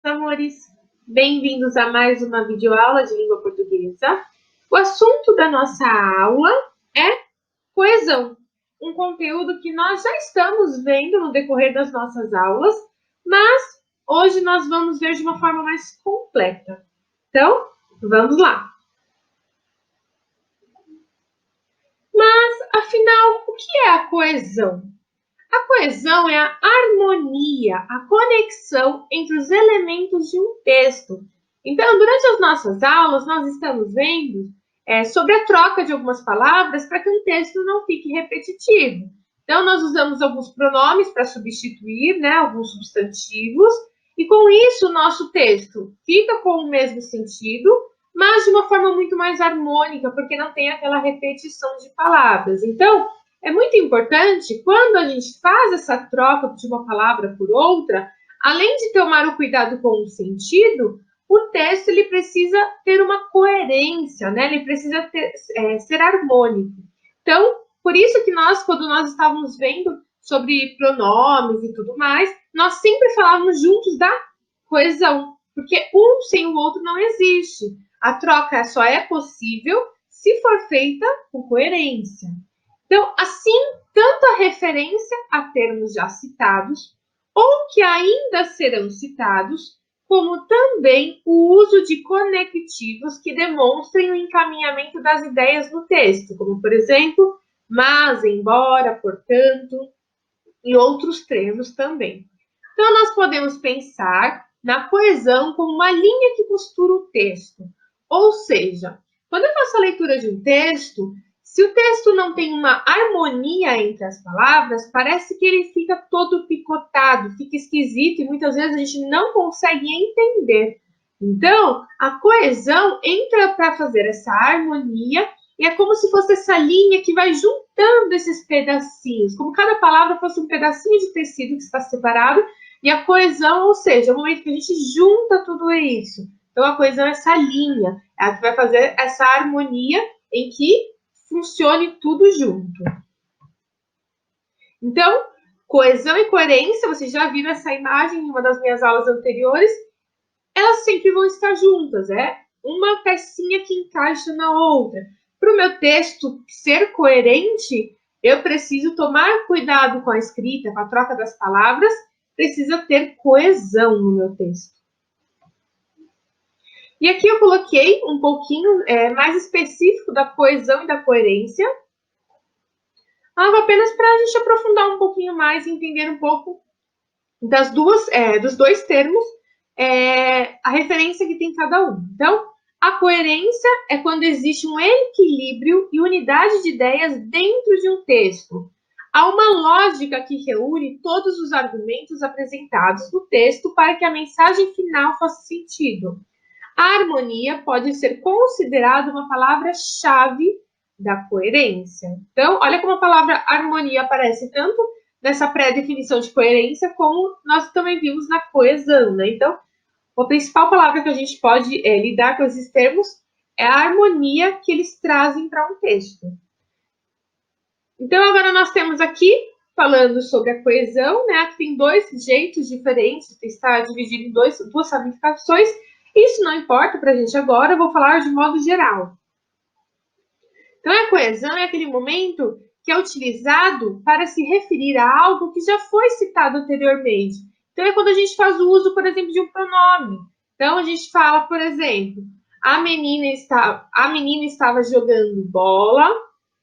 Amores, bem-vindos a mais uma videoaula de língua portuguesa. O assunto da nossa aula é coesão, um conteúdo que nós já estamos vendo no decorrer das nossas aulas, mas hoje nós vamos ver de uma forma mais completa. Então, vamos lá! Mas, afinal, o que é a coesão? A coesão é a harmonia, a conexão entre os elementos de um texto. Então, durante as nossas aulas, nós estamos vendo sobre a troca de algumas palavras para que um texto não fique repetitivo. Então, nós usamos alguns pronomes para substituir, né, alguns substantivos, e com isso o nosso texto fica com o mesmo sentido, mas de uma forma muito mais harmônica, porque não tem aquela repetição de palavras. Então, é muito importante, quando a gente faz essa troca de uma palavra por outra, além de tomar o cuidado com o sentido, o texto ele precisa ter uma coerência, né? Ele precisa ser harmônico. Então, por isso que nós, quando nós estávamos vendo sobre pronomes e tudo mais, nós sempre falávamos juntos da coesão, porque um sem o outro não existe. A troca só é possível se for feita com coerência. Então, assim, tanto a referência a termos já citados, ou que ainda serão citados, como também o uso de conectivos que demonstrem o encaminhamento das ideias no texto, como, por exemplo, mas, embora, portanto, e outros termos também. Então, nós podemos pensar na coesão como uma linha que costura o texto. Ou seja, quando eu faço a leitura de um texto, se o texto não tem uma harmonia entre as palavras, parece que ele fica todo picotado, fica esquisito e muitas vezes a gente não consegue entender. Então, a coesão entra para fazer essa harmonia e é como se fosse essa linha que vai juntando esses pedacinhos, como cada palavra fosse um pedacinho de tecido que está separado, e a coesão, ou seja, é o momento que a gente junta tudo isso. Então, a coesão é essa linha, é a que vai fazer essa harmonia em que funcione tudo junto. Então, coesão e coerência, vocês já viram essa imagem em uma das minhas aulas anteriores, elas sempre vão estar juntas, é uma pecinha que encaixa na outra. Para o meu texto ser coerente, eu preciso tomar cuidado com a escrita, com a troca das palavras, precisa ter coesão no meu texto. E aqui eu coloquei um pouquinho mais específico da coesão e da coerência, algo apenas para a gente aprofundar um pouquinho mais e entender um pouco dos dois termos, a referência que tem cada um. Então, a coerência é quando existe um equilíbrio e unidade de ideias dentro de um texto. Há uma lógica que reúne todos os argumentos apresentados no texto para que a mensagem final faça sentido. A harmonia pode ser considerada uma palavra-chave da coerência. Então, olha como a palavra harmonia aparece tanto nessa pré-definição de coerência, como nós também vimos na coesão, né? Então, a principal palavra que a gente pode lidar com esses termos é a harmonia que eles trazem para um texto. Então, agora nós temos aqui, falando sobre a coesão, né? Aqui tem dois jeitos diferentes, está dividido em duas ramificações. Isso não importa para a gente agora, eu vou falar de modo geral. Então, a coesão é aquele momento que é utilizado para se referir a algo que já foi citado anteriormente. Então, é quando a gente faz o uso, por exemplo, de um pronome. Então, a gente fala, por exemplo, a menina estava jogando bola,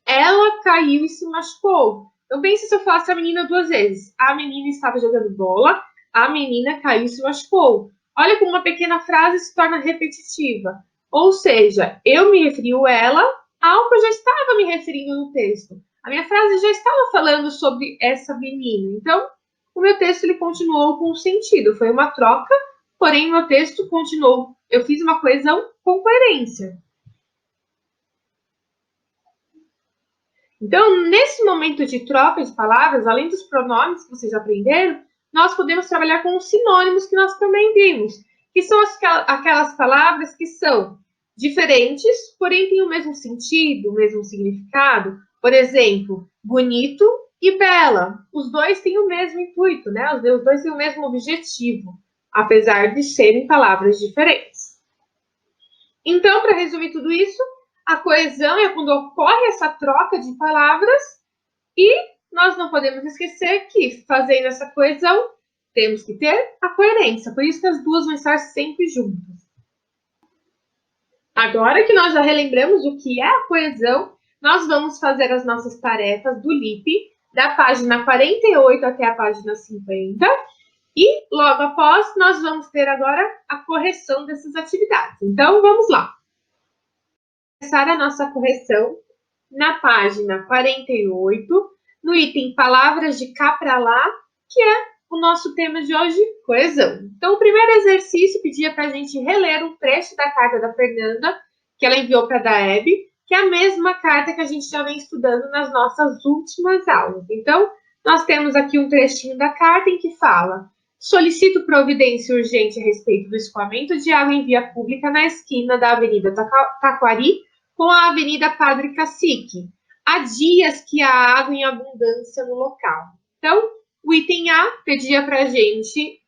ela caiu e se machucou. Então, pense se eu falasse a menina duas vezes. A menina estava jogando bola, a menina caiu e se machucou. Olha como uma pequena frase se torna repetitiva. Ou seja, eu me referi a ela, algo que eu já estava me referindo no texto. A minha frase já estava falando sobre essa menina. Então, o meu texto ele continuou com sentido. Foi uma troca, porém o meu texto continuou. Eu fiz uma coesão com coerência. Então, nesse momento de troca de palavras, além dos pronomes que vocês aprenderam, nós podemos trabalhar com os sinônimos que nós também vimos, que são aquelas palavras que são diferentes, porém têm o mesmo sentido, o mesmo significado. Por exemplo, bonito e bela. Os dois têm o mesmo intuito, né? Os dois têm o mesmo objetivo. apesar de serem palavras diferentes. Então, para resumir tudo isso, a coesão é quando ocorre essa troca de palavras e nós não podemos esquecer que, fazendo essa coesão, temos que ter a coerência. Por isso que as duas vão estar sempre juntas. Agora que nós já relembramos o que é a coesão, nós vamos fazer as nossas tarefas do LIP, da página 48 até a página 50. E, logo após, nós vamos ter agora a correção dessas atividades. Então, vamos lá. Começar a nossa correção na página 48, no item Palavras de cá para lá, que é o nosso tema de hoje, coesão. Então, o primeiro exercício pedia para a gente reler um trecho da carta da Fernanda, que ela enviou para a Daeb, que é a mesma carta que a gente já vem estudando nas nossas últimas aulas. Então, nós temos aqui um trechinho da carta em que fala: solicito providência urgente a respeito do escoamento de água em via pública na esquina da Avenida Taquari com a Avenida Padre Cacique. Há dias que há água em abundância no local. Então, o item A pedia para a gente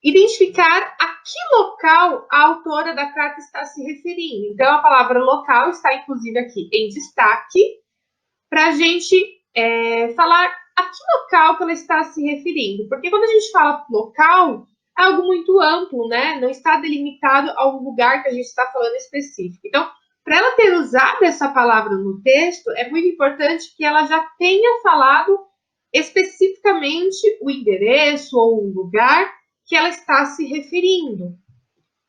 identificar a que local a autora da carta está se referindo. Então, a palavra local está, inclusive, aqui em destaque, para a gente falar a que local que ela está se referindo. Porque quando a gente fala local, é algo muito amplo, né? Não está delimitado a um lugar que a gente está falando específico. Então, para ela ter usado essa palavra no texto, é muito importante que ela já tenha falado especificamente o endereço ou o lugar que ela está se referindo.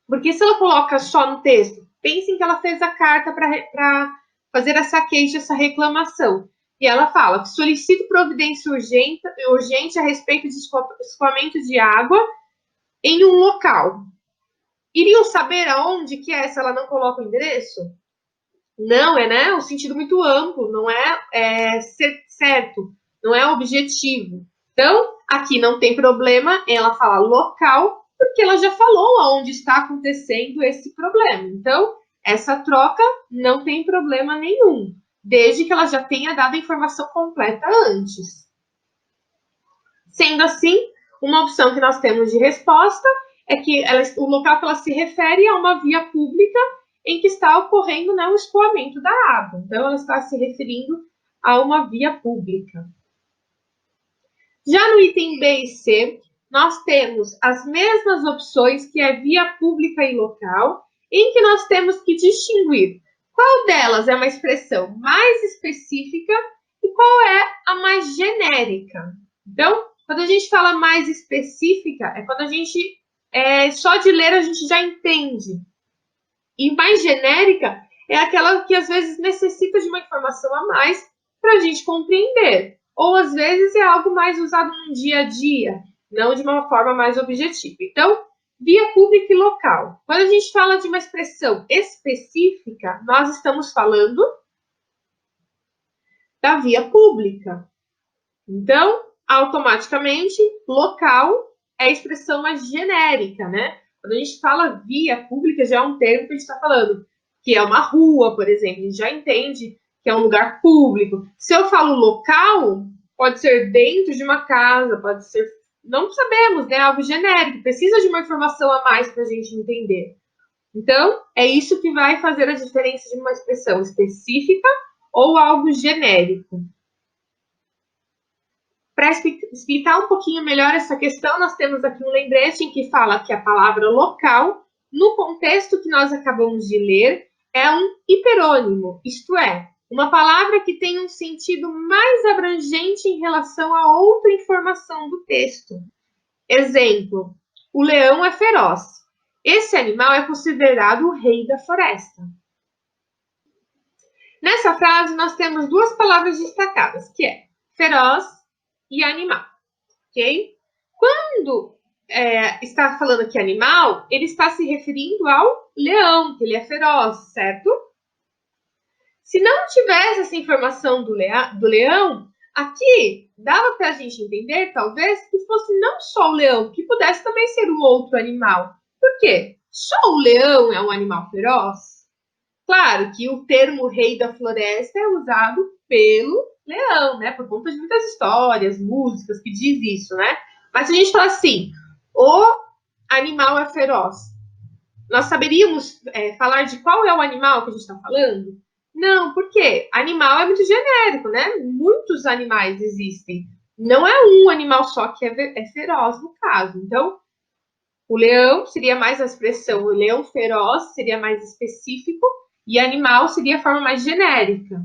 Porque se ela coloca só no texto, pensem que ela fez a carta para fazer essa queixa, essa reclamação. E ela fala que solicito providência urgente a respeito de escoamento de água em um local. Iriam saber aonde que é se ela não coloca o endereço? Não, né? Um sentido muito amplo, não é certo, não é objetivo. Então, aqui não tem problema, ela fala local, porque ela já falou aonde está acontecendo esse problema. Então, essa troca não tem problema nenhum, desde que ela já tenha dado a informação completa antes. Sendo assim, uma opção que nós temos de resposta é que o local que ela se refere é uma via pública em que está ocorrendo, né, o escoamento da água. Então, ela está se referindo a uma via pública. Já no item B e C, nós temos as mesmas opções, que é via pública e local, em que nós temos que distinguir qual delas é uma expressão mais específica e qual é a mais genérica. Então, quando a gente fala mais específica, é quando a gente, só de ler, a gente já entende. E mais genérica é aquela que às vezes necessita de uma informação a mais para a gente compreender. Ou às vezes é algo mais usado no dia a dia, não de uma forma mais objetiva. Então, via pública e local. Quando a gente fala de uma expressão específica, nós estamos falando da via pública. Então, automaticamente, local é a expressão mais genérica, né? Quando a gente fala via pública, já é um termo que a gente está falando, que é uma rua, por exemplo, a gente já entende que é um lugar público. Se eu falo local, pode ser dentro de uma casa, pode ser, não sabemos, né? Algo genérico, precisa de uma informação a mais para a gente entender. Então, é isso que vai fazer a diferença de uma expressão específica ou algo genérico. Para explicar um pouquinho melhor essa questão, nós temos aqui um lembrete em que fala que a palavra local, no contexto que nós acabamos de ler, é um hiperônimo, isto é, uma palavra que tem um sentido mais abrangente em relação a outra informação do texto. Exemplo, o leão é feroz. Esse animal é considerado o rei da floresta. Nessa frase, nós temos duas palavras destacadas, que é feroz e animal, ok? Quando está falando aqui animal, ele está se referindo ao leão, que ele é feroz, certo? Se não tivesse essa informação do leão, aqui dava para a gente entender, talvez, que fosse não só o leão, que pudesse também ser um outro animal. Por quê? Só o leão é um animal feroz? Claro que o termo rei da floresta é usado pelo leão, né? Por conta de muitas histórias, músicas que diz isso, né? Mas se a gente falar assim, o animal é feroz, nós saberíamos falar de qual é o animal que a gente está falando? Não, porque animal é muito genérico, né? Muitos animais existem. Não é um animal só que é feroz no caso. Então, o leão seria mais a expressão, o leão feroz seria mais específico e animal seria a forma mais genérica.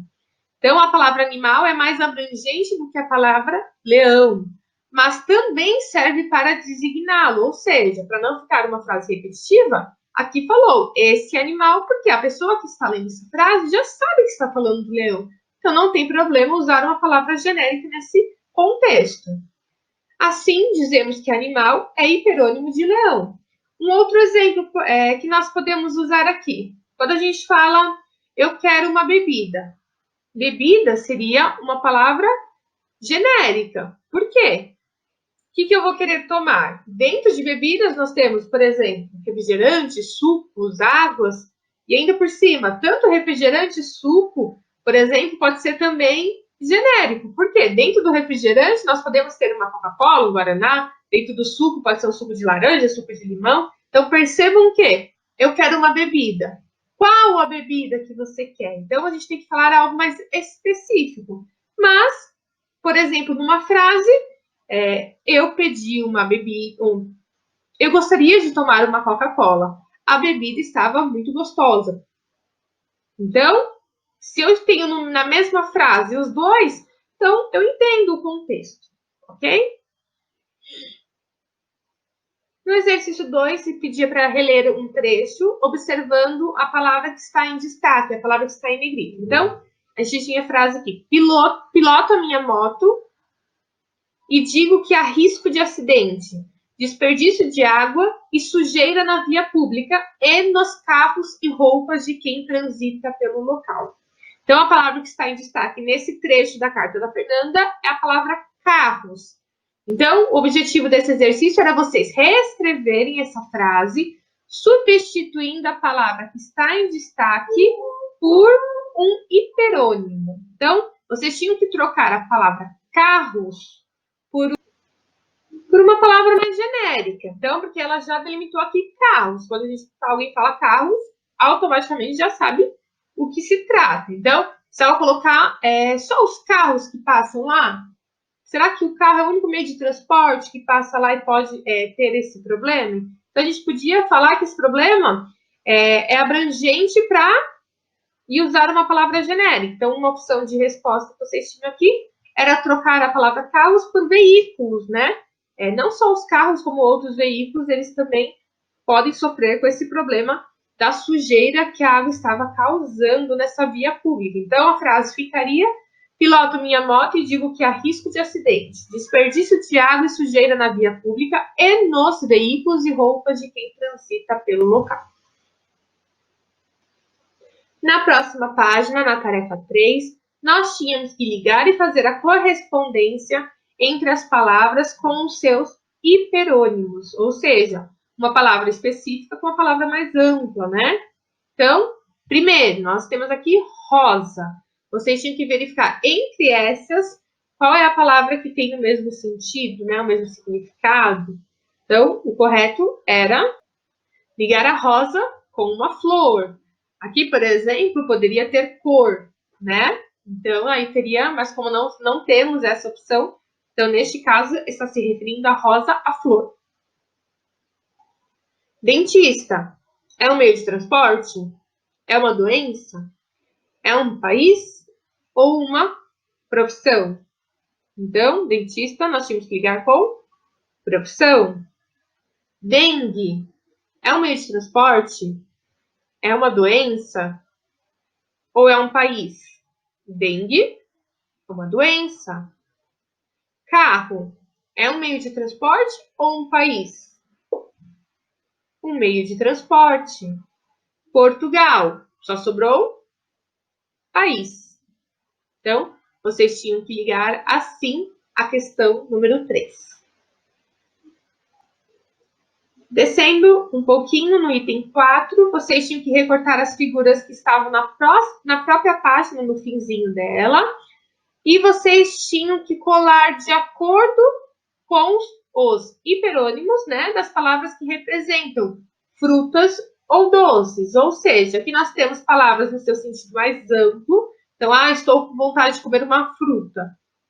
Então, a palavra animal é mais abrangente do que a palavra leão, mas também serve para designá-lo, ou seja, para não ficar uma frase repetitiva, aqui falou esse animal, porque a pessoa que está lendo essa frase já sabe que está falando do leão. Então, não tem problema usar uma palavra genérica nesse contexto. Assim, dizemos que animal é hiperônimo de leão. Um outro exemplo que nós podemos usar aqui, quando a gente fala eu quero uma bebida. Bebida seria uma palavra genérica. Por quê? O que eu vou querer tomar? Dentro de bebidas nós temos, por exemplo, refrigerantes, sucos, águas, e ainda por cima, tanto refrigerante, suco, por exemplo, pode ser também genérico. Por quê? Dentro do refrigerante nós podemos ter uma Coca-Cola, um Guaraná, dentro do suco pode ser um suco de laranja, suco de limão. Então percebam que eu quero uma bebida. Qual a bebida que você quer? Então a gente tem que falar algo mais específico. Mas, por exemplo, numa frase, eu pedi uma bebida, eu gostaria de tomar uma Coca-Cola. A bebida estava muito gostosa. Então, se eu tenho na mesma frase os dois, então eu entendo o contexto, ok? No exercício 2, se pedia para reler um trecho, observando a palavra que está em destaque, a palavra que está em negrito. Então, a gente tinha a frase aqui: piloto a minha moto e digo que há risco de acidente, desperdício de água e sujeira na via pública e nos carros e roupas de quem transita pelo local. Então, a palavra que está em destaque nesse trecho da carta da Fernanda é a palavra carros. Então, o objetivo desse exercício era vocês reescreverem essa frase, substituindo a palavra que está em destaque por um hiperônimo. Então, vocês tinham que trocar a palavra carros por uma palavra mais genérica. Então, porque ela já delimitou aqui carros. Quando alguém fala carros, automaticamente já sabe o que se trata. Então, se ela colocar só os carros que passam lá, será que o carro é o único meio de transporte que passa lá e pode ter esse problema? Então, a gente podia falar que esse problema é abrangente para e usar uma palavra genérica. Então, uma opção de resposta que vocês tinham aqui era trocar a palavra carros por veículos, né? Não só os carros, como outros veículos, eles também podem sofrer com esse problema da sujeira que a água estava causando nessa via pública. Então, a frase ficaria: piloto minha moto e digo que há risco de acidente, desperdício de água e sujeira na via pública e nos veículos e roupas de quem transita pelo local. Na próxima página, na tarefa 3, nós tínhamos que ligar e fazer a correspondência entre as palavras com os seus hiperônimos, ou seja, uma palavra específica com uma palavra mais ampla, né? Então, primeiro, nós temos aqui rosa. Vocês tinham que verificar entre essas qual é a palavra que tem o mesmo sentido, né? O mesmo significado. Então, o correto era ligar a rosa com uma flor. Aqui, por exemplo, poderia ter cor, né? Então, aí teria, mas como não temos essa opção, então, neste caso, está se referindo a rosa, a flor. Dentista é um meio de transporte? É uma doença? É um país? Ou uma profissão? Então, dentista, nós tínhamos que ligar com profissão. Dengue é um meio de transporte? É uma doença? Ou é um país? Dengue é uma doença. Carro é um meio de transporte ou um país? Um meio de transporte. Portugal, só sobrou país. Então, vocês tinham que ligar assim a questão número 3. Descendo um pouquinho no item 4, vocês tinham que recortar as figuras que estavam na própria página, no finzinho dela, e vocês tinham que colar de acordo com os hiperônimos, né, das palavras que representam frutas ou doces. Ou seja, aqui nós temos palavras no seu sentido mais amplo. Então, estou com vontade de comer uma fruta.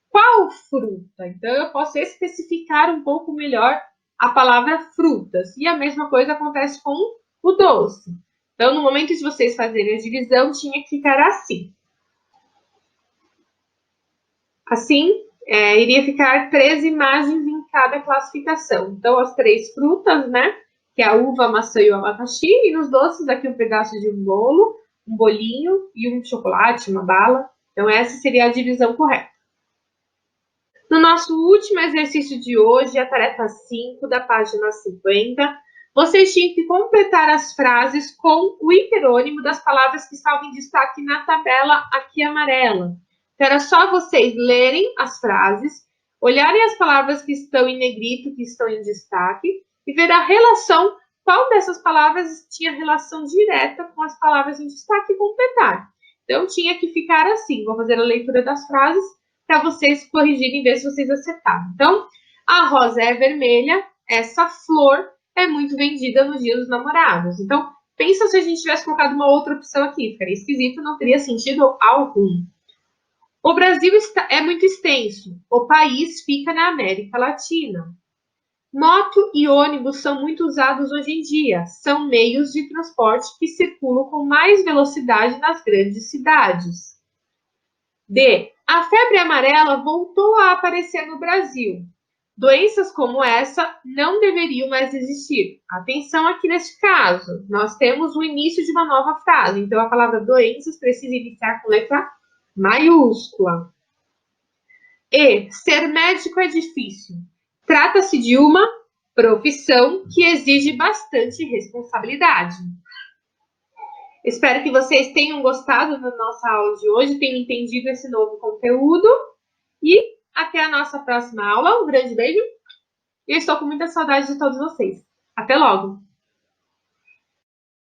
Qual fruta? Então, eu posso especificar um pouco melhor a palavra frutas. E a mesma coisa acontece com o doce. Então, no momento de vocês fazerem a divisão, tinha que ficar assim. Assim, iria ficar 3 imagens em cada classificação. Então, as 3 frutas, né? Que é a uva, a maçã e o abacaxi. E nos doces, aqui um pedaço de um bolo, um bolinho e um chocolate, uma bala. Então, essa seria a divisão correta. No nosso último exercício de hoje, a tarefa 5 da página 50, vocês tinham que completar as frases com o hiperônimo das palavras que estavam em destaque na tabela aqui amarela. Então, era só vocês lerem as frases, olharem as palavras que estão em negrito, que estão em destaque, e ver a relação, qual dessas palavras tinha relação direta com as palavras em destaque e completar. Então, tinha que ficar assim. Vou fazer a leitura das frases para vocês corrigirem e ver se vocês acertaram. Então, a rosa é vermelha, essa flor é muito vendida no Dia dos Namorados. Então, pensa se a gente tivesse colocado uma outra opção aqui. Ficaria esquisito, não teria sentido algum. O Brasil é muito extenso. O país fica na América Latina. Moto e ônibus são muito usados hoje em dia. São meios de transporte que circulam com mais velocidade nas grandes cidades. D. A febre amarela voltou a aparecer no Brasil. Doenças como essa não deveriam mais existir. Atenção aqui neste caso. Nós temos o início de uma nova frase. Então, a palavra doenças precisa iniciar com letra maiúscula. E. Ser médico é difícil. Trata-se de uma profissão que exige bastante responsabilidade. Espero que vocês tenham gostado da nossa aula de hoje, tenham entendido esse novo conteúdo. E até a nossa próxima aula. Um grande beijo. E eu estou com muita saudade de todos vocês. Até logo!